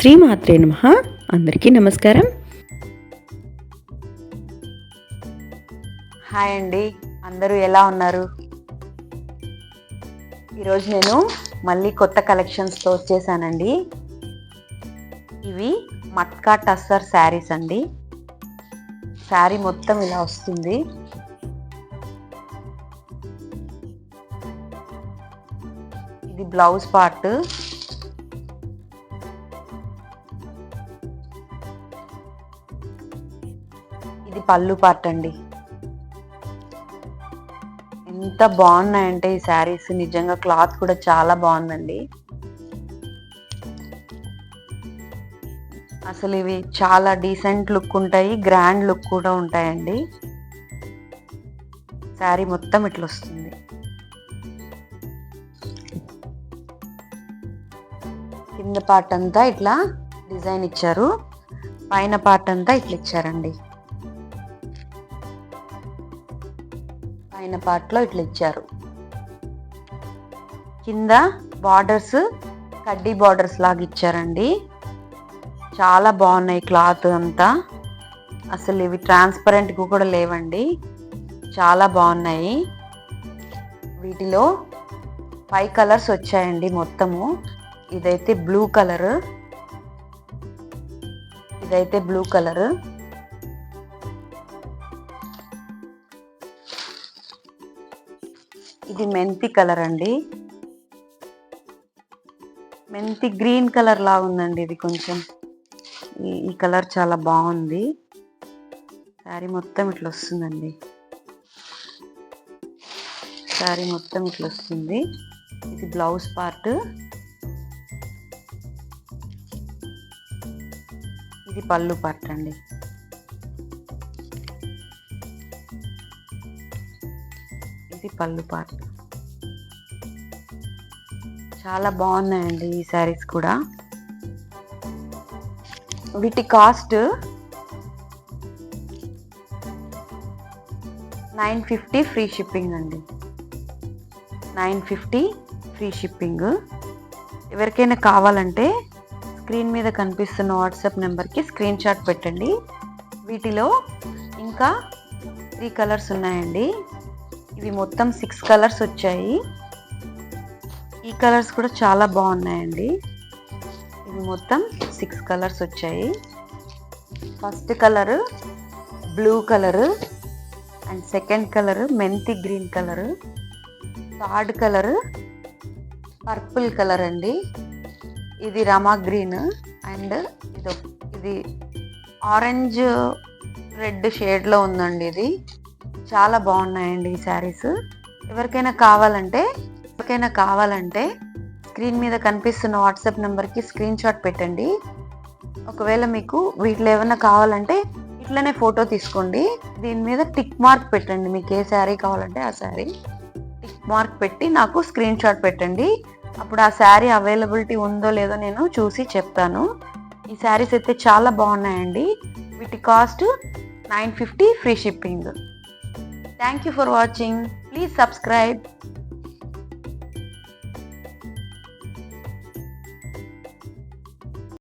శ్రీమాత్రే నమః. అందరికీ నమస్కారం. హాయ్ అండి, అందరూ ఎలా ఉన్నారు? ఈరోజు నేను మళ్ళీ కొత్త కలెక్షన్స్తో వచ్చేసానండి. ఇవి మట్కా టస్సర్ శారీస్ అండి. శారీ మొత్తం ఇలా వస్తుంది. ఇది బ్లౌజ్ పార్ట్. ఇది పళ్ళు పార్ట్ అండి. ఎంత బాగున్నాయంటే ఈ శారీస్, నిజంగా క్లాత్ కూడా చాలా బాగుందండి. అసలు ఇవి చాలా డీసెంట్ లుక్ ఉంటాయి, గ్రాండ్ లుక్ కూడా ఉంటాయండి. శారీ మొత్తం ఇట్లా వస్తుంది. కింద పార్ట్ అంతా ఇట్లా డిజైన్ ఇచ్చారు, పైన పార్ట్ అంతా ఇట్లా ఇచ్చారండి. పైన పార్ట్లో ఇట్లా ఇచ్చారు. కింద బార్డర్స్ కడ్డీ బార్డర్స్ లాగా ఇచ్చారండి. చాలా బాగున్నాయి క్లాత్ అంతా. అసలు ఇవి ట్రాన్స్పరెంట్గా కూడా లేవండి, చాలా బాగున్నాయి. వీటిలో 5 కలర్స్ వచ్చాయండి మొత్తము. ఇదైతే బ్లూ కలర్, ఇదైతే బ్లూ కలర్, ఇది మెంతి కలర్ అండి. మెంతి గ్రీన్ కలర్ లాగా ఉందండి. ఇది కొంచెం ఈ కలర్ చాలా బాగుంది. శారీ మొత్తం ఇట్లా వస్తుందండి. శారీ మొత్తం ఇట్లా వస్తుంది. ఇది బ్లౌజ్ పార్ట్. ఇది పళ్ళు పార్ట్ అండి. ఇది పళ్ళు పార్ట్. చాలా బాగున్నాయండి ఈ శారీస్ కూడా. వీటి కాస్ట్ 950 ఫ్రీ షిప్పింగ్ అండి. 950 ఫ్రీ షిప్పింగ్. ఎవరికైనా కావాలంటే స్క్రీన్ మీద కనిపిస్తున్న వాట్సాప్ నెంబర్కి స్క్రీన్ షాట్ పెట్టండి. వీటిలో ఇంకా 3 కలర్స్ ఉన్నాయండి. ఇవి మొత్తం 6 కలర్స్ వచ్చాయి. ఈ కలర్స్ కూడా చాలా బాగున్నాయండి. ఇవి మొత్తం 6 కలర్స్ వచ్చాయి. First colour blue colour, and second colour మెంతి green colour, third colour purple colour అండి. ఇది రమా గ్రీన్, అండ్ ఇది ఆరెంజ్ రెడ్ షేడ్లో ఉందండి. ఇది చాలా బాగున్నాయండి ఈ శారీస్. ఎవరికైనా కావాలంటే స్క్రీన్ మీద కనిపిస్తున్న వాట్సాప్ నెంబర్కి స్క్రీన్ షాట్ పెట్టండి. ఒకవేళ మీకు వీటిలో ఏమైనా కావాలంటే ఇట్లనే ఫోటో తీసుకోండి, దీని మీద టిక్ మార్క్ పెట్టండి. మీకు ఏ శారీ కావాలంటే ఆ శారీ టిక్ మార్క్ పెట్టి నాకు స్క్రీన్ షాట్ పెట్టండి. అప్పుడు ఆ శారీ అవైలబిలిటీ ఉందో లేదో నేను చూసి చెప్తాను. ఈ శారీస్ అయితే చాలా బాగున్నాయండి. వీటి cost 950 free shipping. Thank you for watching. Please subscribe.